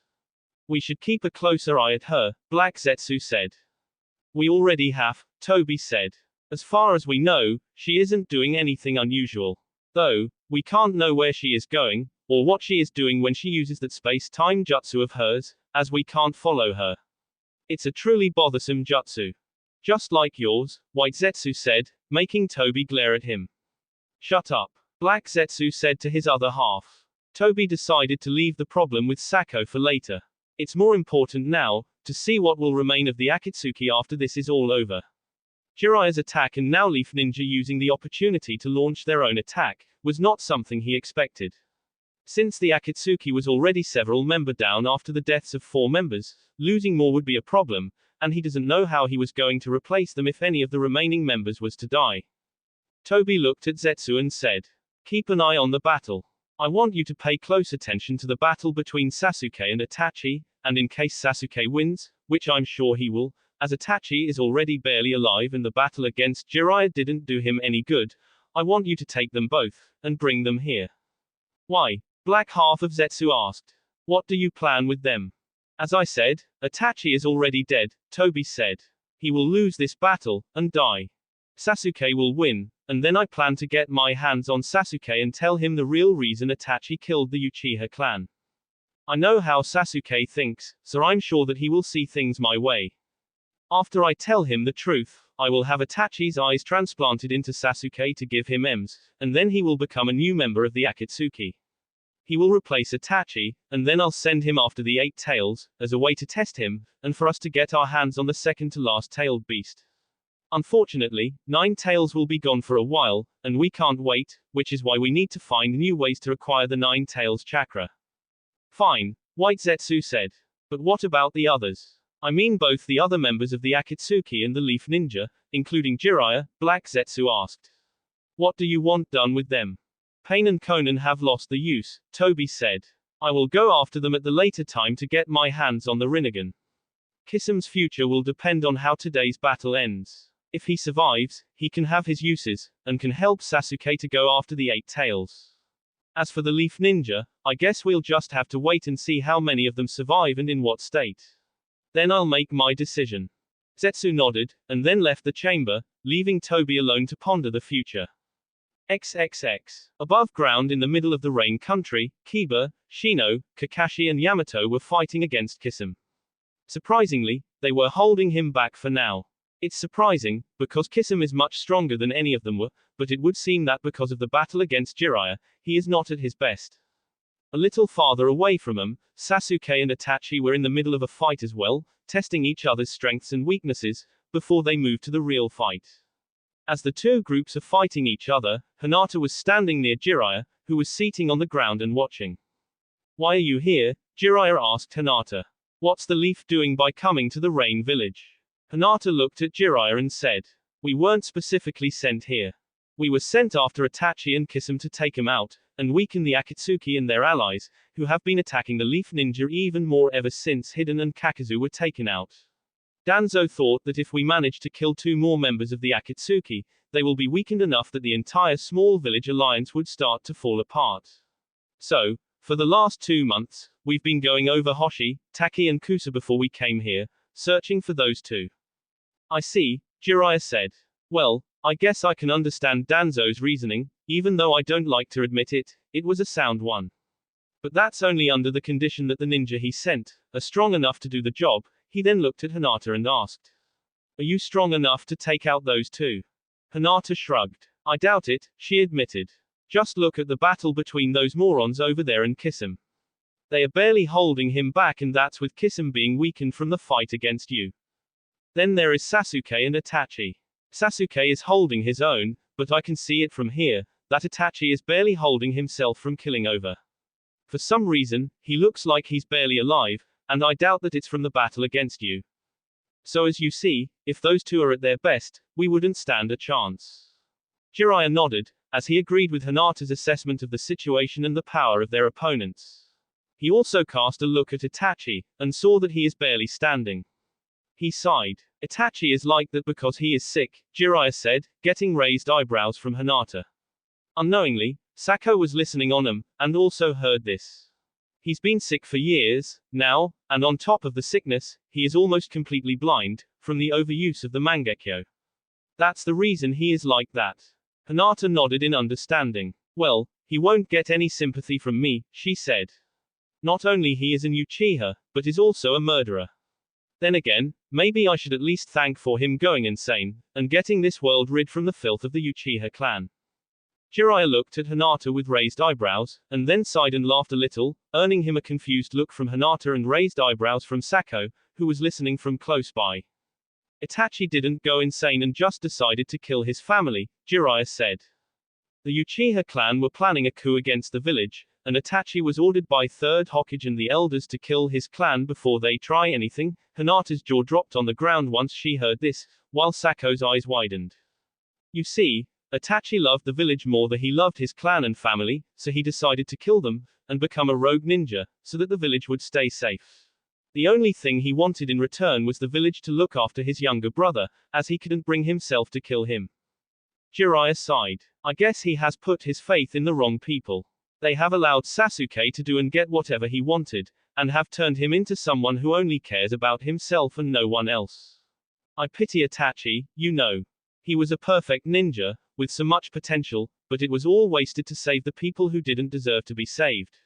[SPEAKER 1] We should keep a closer eye at her, Black Zetsu said. We already have, Toby said. As far as we know, she isn't doing anything unusual. Though, we can't know where she is going, or what she is doing when she uses that space-time jutsu of hers, as we can't follow her. It's a truly bothersome jutsu. Just like yours, White Zetsu said, making Toby glare at him. Shut up, Black Zetsu said to his other half. Toby decided to leave the problem with Sako for later. It's more important now, to see what will remain of the Akatsuki after this is all over. Jiraiya's attack and now Leaf Ninja using the opportunity to launch their own attack, was not something he expected. Since the Akatsuki was already several members down after the deaths of 4 members, losing more would be a problem, and he doesn't know how he was going to replace them if any of the remaining members was to die. Toby looked at Zetsu and said, "Keep an eye on the battle. I want you to pay close attention to the battle between Sasuke and Itachi, and in case Sasuke wins, which I'm sure he will, as Itachi is already barely alive and the battle against Jiraiya didn't do him any good, I want you to take them both, and bring them here." "Why?" Black half of Zetsu asked. "What do you plan with them?" "As I said, Itachi is already dead," Toby said. "He will lose this battle, and die. Sasuke will win, and then I plan to get my hands on Sasuke and tell him the real reason Itachi killed the Uchiha clan. I know how Sasuke thinks, so I'm sure that he will see things my way. After I tell him the truth, I will have Itachi's eyes transplanted into Sasuke to give him M's, and then he will become a new member of the Akatsuki. He will replace Itachi, and then I'll send him after the 8 tails, as a way to test him, and for us to get our hands on the second to last tailed beast. Unfortunately, 9 tails will be gone for a while, and we can't wait, which is why we need to find new ways to acquire the 9 tails chakra." "Fine," White Zetsu said. "But what about the others? I mean both the other members of the Akatsuki and the Leaf Ninja, including Jiraiya," Black Zetsu asked. "What do you want done with them?" "Pain and Conan have lost the use," Toby said. "I will go after them at the later time to get my hands on the Rinnegan. Kisem's future will depend on how today's battle ends. If he survives, he can have his uses, and can help Sasuke to go after the 8 tails. As for the Leaf Ninja, I guess we'll just have to wait and see how many of them survive and in what state. Then I'll make my decision." Zetsu nodded, and then left the chamber, leaving Toby alone to ponder the future. XXX. Above ground in the middle of the rain country, Kiba, Shino, Kakashi and Yamato were fighting against Kisame. Surprisingly, they were holding him back for now. It's surprising, because Kisame is much stronger than any of them were, but it would seem that because of the battle against Jiraiya, he is not at his best. A little farther away from him, Sasuke and Itachi were in the middle of a fight as well, testing each other's strengths and weaknesses, before they moved to the real fight. As the two groups are fighting each other, Hinata was standing near Jiraiya, who was sitting on the ground and watching. "Why are you here?" Jiraiya asked Hinata. "What's the leaf doing by coming to the rain village?" Hinata looked at Jiraiya and said, "We weren't specifically sent here. We were sent after Itachi and Kisame to take him out, and weaken the Akatsuki and their allies, who have been attacking the Leaf Ninja even more ever since Hiden and Kakazu were taken out. Danzo thought that if we manage to kill 2 more members of the Akatsuki, they will be weakened enough that the entire small village alliance would start to fall apart. So, for the last 2 months, we've been going over Hoshi, Taki and Kusa before we came here, searching for those 2. "I see," Jiraiya said. "Well, I guess I can understand Danzo's reasoning, even though I don't like to admit it, it was a sound one. But that's only under the condition that the ninja he sent are strong enough to do the job." He then looked at Hinata and asked, "Are you strong enough to take out those 2? Hinata shrugged. "I doubt it," she admitted. "Just look at the battle between those morons over there and Kisame. They are barely holding him back, and that's with Kisame being weakened from the fight against you. Then there is Sasuke and Itachi. Sasuke is holding his own, but I can see it from here, that Itachi is barely holding himself from killing over. For some reason, he looks like he's barely alive, and I doubt that it's from the battle against you. So as you see, if those 2 are at their best, we wouldn't stand a chance." Jiraiya nodded, as he agreed with Hinata's assessment of the situation and the power of their opponents. He also cast a look at Itachi, and saw that he is barely standing. He sighed. "Itachi is like that because he is sick," Jiraiya said, getting raised eyebrows from Hinata. Unknowingly, Sako was listening on him, and also heard this. "He's been sick for years, now, and on top of the sickness, he is almost completely blind, from the overuse of the Mangekyo. That's the reason he is like that." Hinata nodded in understanding. "Well, he won't get any sympathy from me," she said. "Not only he is an Uchiha, but is also a murderer. Then again, maybe I should at least thank for him going insane, and getting this world rid from the filth of the Uchiha clan." Jiraiya looked at Hinata with raised eyebrows, and then sighed and laughed a little, earning him a confused look from Hinata and raised eyebrows from Sako, who was listening from close by. "Itachi didn't go insane and just decided to kill his family," Jiraiya said. "The Uchiha clan were planning a coup against the village, and Itachi was ordered by Third Hokage and the elders to kill his clan before they try anything. Hinata's jaw dropped on the ground once she heard this, while Sako's eyes widened. You see, Itachi loved the village more than he loved his clan and family, so he decided to kill them, and become a rogue ninja, so that the village would stay safe. The only thing he wanted in return was the village to look after his younger brother, as he couldn't bring himself to kill him. Jiraiya sighed. I guess he has put his faith in the wrong people. They have allowed Sasuke to do and get whatever he wanted, and have turned him into someone who only cares about himself and no one else. I pity Itachi, you know. He was a perfect ninja, with so much potential, but it was all wasted to save the people who didn't deserve to be saved.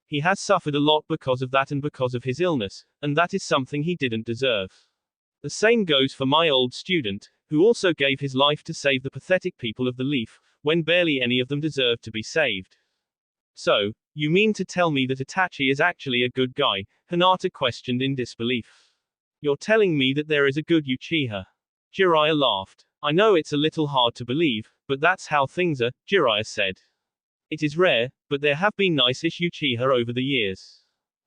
[SPEAKER 1] He has suffered a lot because of that and because of his illness, and that is something he didn't deserve. The same goes for my old student, who also gave his life to save the pathetic people of the Leaf, when barely any of them deserved to be saved. So, you mean to tell me that Itachi is actually a good guy? Hinata questioned in disbelief. You're telling me that there is a good Uchiha? Jiraiya laughed. I know it's a little hard to believe, but that's how things are, Jiraiya said. It is rare, but there have been nice-ish Uchiha over the years.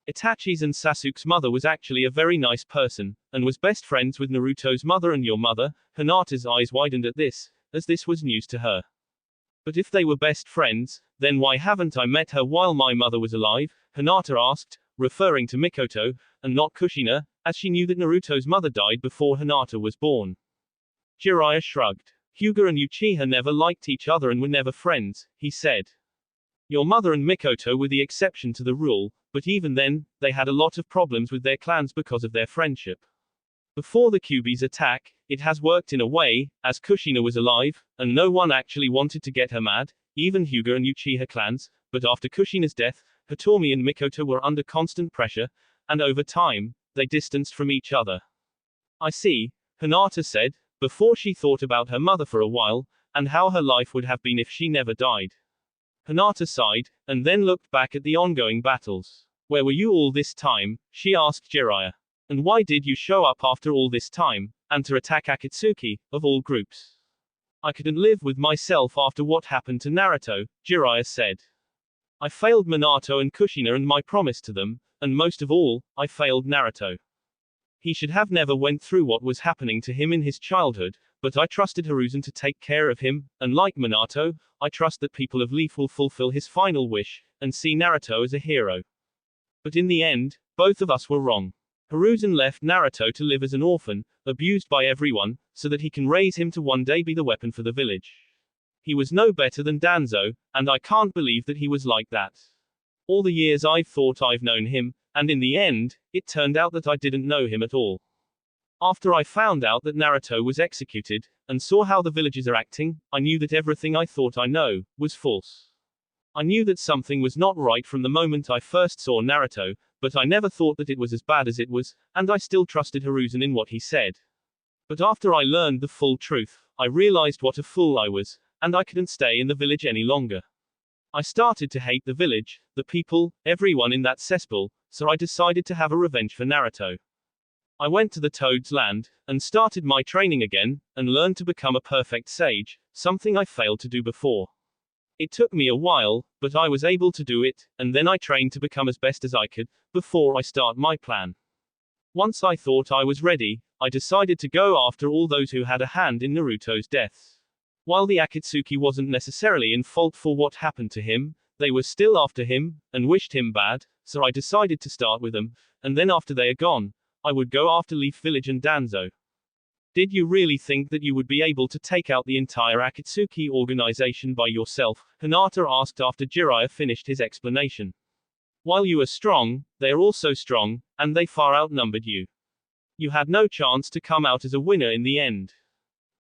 [SPEAKER 1] Itachi's and Sasuke's mother was actually a very nice person, and was best friends with Naruto's mother and your mother. Hinata's eyes widened at this, as this was news to her. But if they were best friends, then why haven't I met her while my mother was alive? Hinata asked, referring to Mikoto, and not Kushina, as she knew that Naruto's mother died before Hinata was born. Jiraiya shrugged. Hyuga and Uchiha never liked each other and were never friends, he said. Your mother and Mikoto were the exception to the rule, but even then, they had a lot of problems with their clans because of their friendship. Before the Kyuubi's attack, it has worked in a way, as Kushina was alive, and no one actually wanted to get her mad, even Hyuga and Uchiha clans, but after Kushina's death, Hitomi and Mikoto were under constant pressure, and over time, they distanced from each other. I see, Hinata said, before she thought about her mother for a while, and how her life would have been if she never died. Hinata sighed, and then looked back at the ongoing battles. Where were you all this time? She asked Jiraiya. And why did you show up after all this time, and to attack Akatsuki, of all groups? I couldn't live with myself after what happened to Naruto, Jiraiya said. I failed Minato and Kushina and my promise to them, and most of all, I failed Naruto. He should have never went through what was happening to him in his childhood, but I trusted Hiruzen to take care of him, and like Minato, I trust that people of Leaf will fulfill his final wish, and see Naruto as a hero. But in the end, both of us were wrong. Hiruzen left Naruto to live as an orphan, abused by everyone, so that he can raise him to one day be the weapon for the village. He was no better than Danzo, and I can't believe that he was like that. All the years I've thought I've known him, and in the end, it turned out that I didn't know him at all. After I found out that Naruto was executed, and saw how the villagers are acting, I knew that everything I thought I know was false. I knew that something was not right from the moment I first saw Naruto, but I never thought that it was as bad as it was, and I still trusted Hiruzen in what he said. But after I learned the full truth, I realized what a fool I was, and I couldn't stay in the village any longer. I started to hate the village, the people, everyone in that cesspool, so I decided to have a revenge for Naruto. I went to the Toad's Land, and started my training again, and learned to become a perfect sage, something I failed to do before. It took me a while, but I was able to do it, and then I trained to become as best as I could, before I start my plan. Once I thought I was ready, I decided to go after all those who had a hand in Naruto's deaths. While the Akatsuki wasn't necessarily in fault for what happened to him, they were still after him, and wished him bad, so I decided to start with them, and then after they are gone, I would go after Leaf Village and Danzo. Did you really think that you would be able to take out the entire Akatsuki organization by yourself? Hinata asked after Jiraiya finished his explanation. While you are strong, they are also strong, and they far outnumbered you. You had no chance to come out as a winner in the end.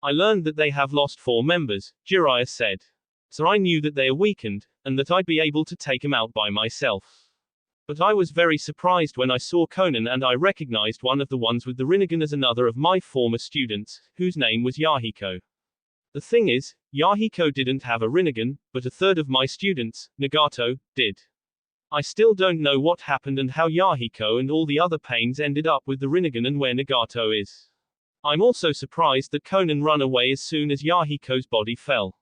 [SPEAKER 1] I learned that they have lost 4 members, Jiraiya said. So I knew that they are weakened, and that I'd be able to take him out by myself. But I was very surprised when I saw Conan and I recognized one of the ones with the Rinnegan as another of my former students, whose name was Yahiko. The thing is, Yahiko didn't have a Rinnegan, but a third of my students, Nagato, did. I still don't know what happened and how Yahiko and all the other pains ended up with the Rinnegan and where Nagato is. I'm also surprised that Conan ran away as soon as Yahiko's body fell.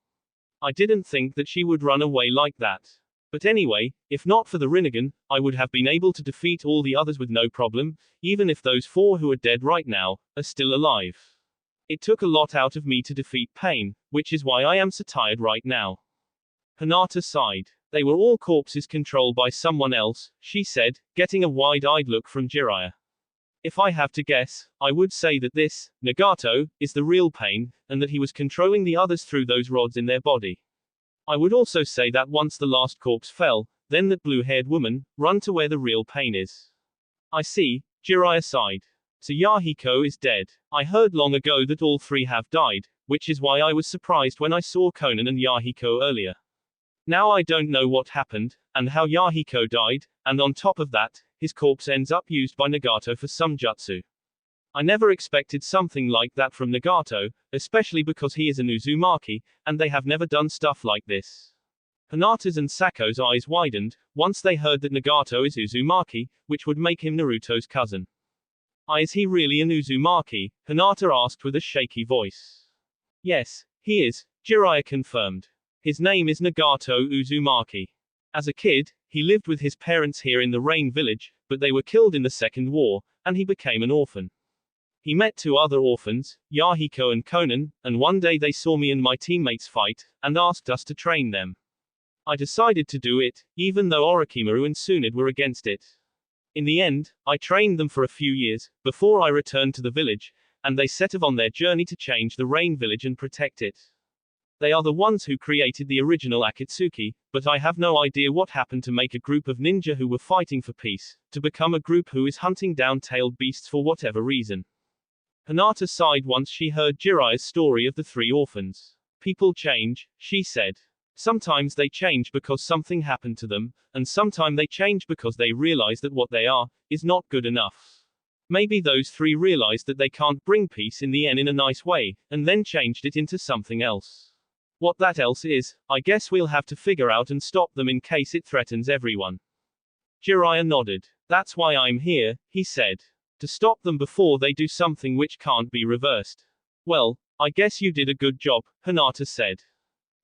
[SPEAKER 1] I didn't think that she would run away like that. But anyway, if not for the Rinnegan, I would have been able to defeat all the others with no problem, even if those 4 who are dead right now are still alive. It took a lot out of me to defeat Pain, which is why I am so tired right now. Hinata sighed. They were all corpses controlled by someone else, she said, getting a wide-eyed look from Jiraiya. If I have to guess, I would say that this, Nagato, is the real Pain, and that he was controlling the others through those rods in their body. I would also say that once the last corpse fell, then that blue-haired woman, run to where the real Pain is. I see, Jiraiya sighed. So Yahiko is dead. I heard long ago that all 3 have died, which is why I was surprised when I saw Konan and Yahiko earlier. Now I don't know what happened, and how Yahiko died, and on top of that, his corpse ends up used by Nagato for some jutsu. I never expected something like that from Nagato, especially because he is an Uzumaki, and they have never done stuff like this. Hinata's and Sako's eyes widened, once they heard that Nagato is Uzumaki, which would make him Naruto's cousin. Is he really an Uzumaki? Hinata asked with a shaky voice. Yes, he is, Jiraiya confirmed. His name is Nagato Uzumaki. As a kid, he lived with his parents here in the Rain Village, but they were killed in the Second War, and he became an orphan. He met 2 other orphans, Yahiko and Konan, and one day they saw me and my teammates fight, and asked us to train them. I decided to do it, even though Orochimaru and Tsunade were against it. In the end, I trained them for a few years, before I returned to the village, and they set off on their journey to change the Rain Village and protect it. They are the ones who created the original Akatsuki, but I have no idea what happened to make a group of ninja who were fighting for peace, to become a group who is hunting down tailed beasts for whatever reason. Hinata sighed once she heard Jiraiya's story of the 3 orphans. People change, she said. Sometimes they change because something happened to them, and sometimes they change because they realize that what they are, is not good enough. Maybe those 3 realized that they can't bring peace in the end in a nice way, and then changed it into something else. What that else is, I guess we'll have to figure out and stop them in case it threatens everyone. Jiraiya nodded. That's why I'm here, he said. To stop them before they do something which can't be reversed. Well, I guess you did a good job, Hinata said.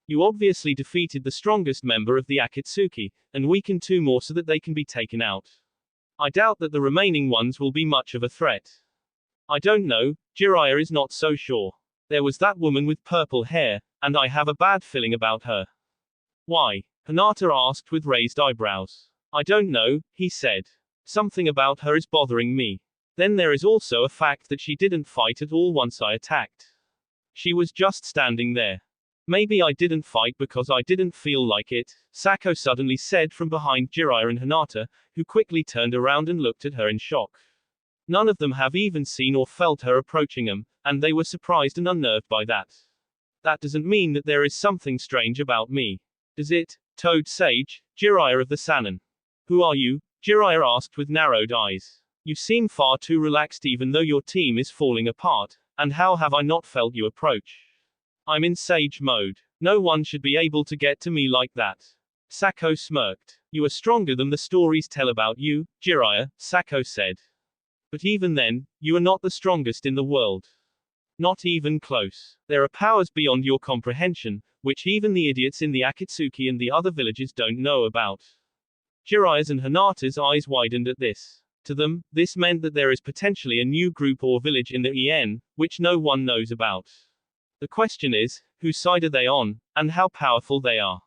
[SPEAKER 1] You obviously defeated the strongest member of the Akatsuki, and weakened 2 more so that they can be taken out. I doubt that the remaining ones will be much of a threat. I don't know, Jiraiya is not so sure. There was that woman with purple hair, and I have a bad feeling about her. Why? Hinata asked with raised eyebrows. I don't know, he said. Something about her is bothering me. Then there is also a fact that she didn't fight at all once I attacked. She was just standing there. Maybe I didn't fight because I didn't feel like it, Sako suddenly said from behind Jiraiya and Hinata, who quickly turned around and looked at her in shock. None of them have even seen or felt her approaching them, and they were surprised and unnerved by that. That doesn't mean that there is something strange about me. Does it, Toad Sage, Jiraiya of the Sannin? Who are you? Jiraiya asked with narrowed eyes. You seem far too relaxed even though your team is falling apart, and how have I not felt you approach? I'm in Sage mode. No one should be able to get to me like that. Sako smirked. You are stronger than the stories tell about you, Jiraiya, Sako said. But even then, you are not the strongest in the world. Not even close. There are powers beyond your comprehension, which even the idiots in the Akatsuki and the other villages don't know about. Jiraiya's and Hinata's eyes widened at this. To them, this meant that there is potentially a new group or village in the EN, which no one knows about. The question is, whose side are they on, and how powerful they are.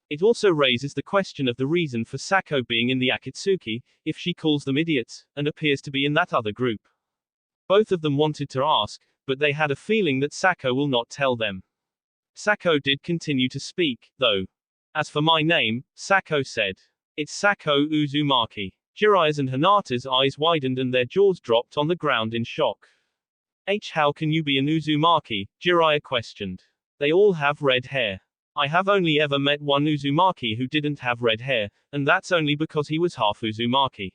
[SPEAKER 1] It also raises the question of the reason for Sako being in the Akatsuki, if she calls them idiots, and appears to be in that other group. Both of them wanted to ask, but they had a feeling that Sako will not tell them. Sako did continue to speak, though. As for my name, Sako said. It's Sako Uzumaki. Jiraiya's and Hinata's eyes widened and their jaws dropped on the ground in shock. How can you be an Uzumaki? Jiraiya questioned. They all have red hair. I have only ever met one Uzumaki who didn't have red hair, and that's only because he was half Uzumaki.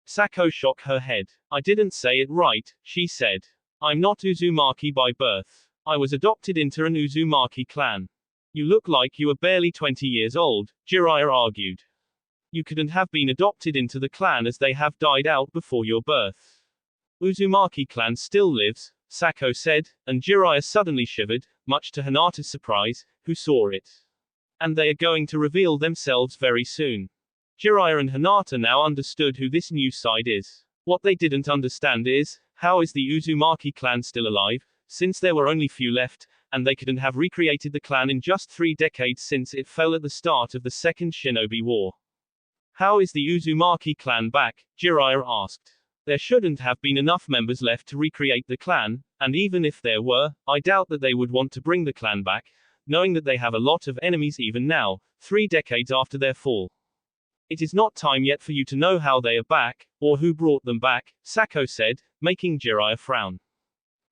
[SPEAKER 1] Sako shook her head. I didn't say it right, she said. I'm not Uzumaki by birth. I was adopted into an Uzumaki clan. You look like you are barely 20 years old, Jiraiya argued. You couldn't have been adopted into the clan as they have died out before your birth. Uzumaki clan still lives, Sako said, and Jiraiya suddenly shivered, much to Hinata's surprise, who saw it. And they are going to reveal themselves very soon. Jiraiya and Hinata now understood who this new side is. What they didn't understand is, how is the Uzumaki clan still alive, since there were only few left, and they couldn't have recreated the clan in just 3 decades since it fell at the start of the Second Shinobi War. How is the Uzumaki clan back? Jiraiya asked. There shouldn't have been enough members left to recreate the clan, and even if there were, I doubt that they would want to bring the clan back, knowing that they have a lot of enemies even now, 3 decades after their fall. It is not time yet for you to know how they are back, or who brought them back, Sako said, making Jiraiya frown.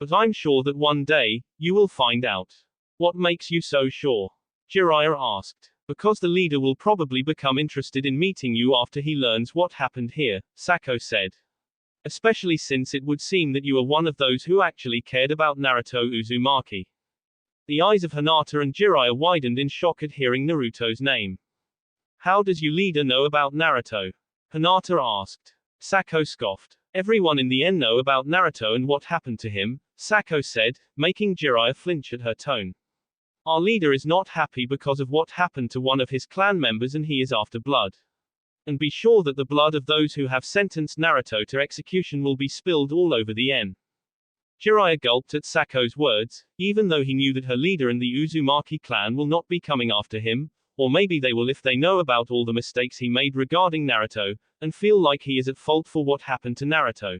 [SPEAKER 1] But I'm sure that one day, you will find out. What makes you so sure? Jiraiya asked. Because the leader will probably become interested in meeting you after he learns what happened here, Sako said. Especially since it would seem that you are one of those who actually cared about Naruto Uzumaki. The eyes of Hinata and Jiraiya widened in shock at hearing Naruto's name. How does your leader know about Naruto? Hinata asked. Sako scoffed. Everyone in the N know about Naruto and what happened to him, Sako said, making Jiraiya flinch at her tone. Our leader is not happy because of what happened to one of his clan members and he is after blood. And be sure that the blood of those who have sentenced Naruto to execution will be spilled all over the N. Jiraiya gulped at Sako's words, even though he knew that her leader and the Uzumaki clan will not be coming after him, or maybe they will if they know about all the mistakes he made regarding Naruto, and feel like he is at fault for what happened to Naruto.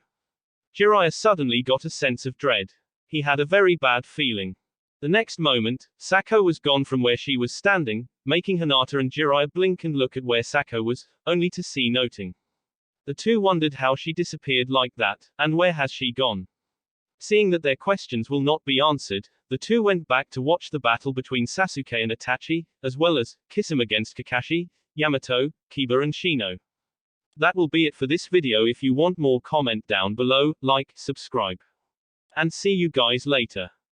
[SPEAKER 1] Jiraiya suddenly got a sense of dread. He had a very bad feeling. The next moment, Sako was gone from where she was standing, making Hinata and Jiraiya blink and look at where Sako was, only to see noting. The two wondered how she disappeared like that, and where has she gone? Seeing that their questions will not be answered, the two went back to watch the battle between Sasuke and Itachi, as well as kiss him against Kakashi, Yamato, Kiba and Shino. That will be it for this video. If you want more, comment down below, like, subscribe. And see you guys later.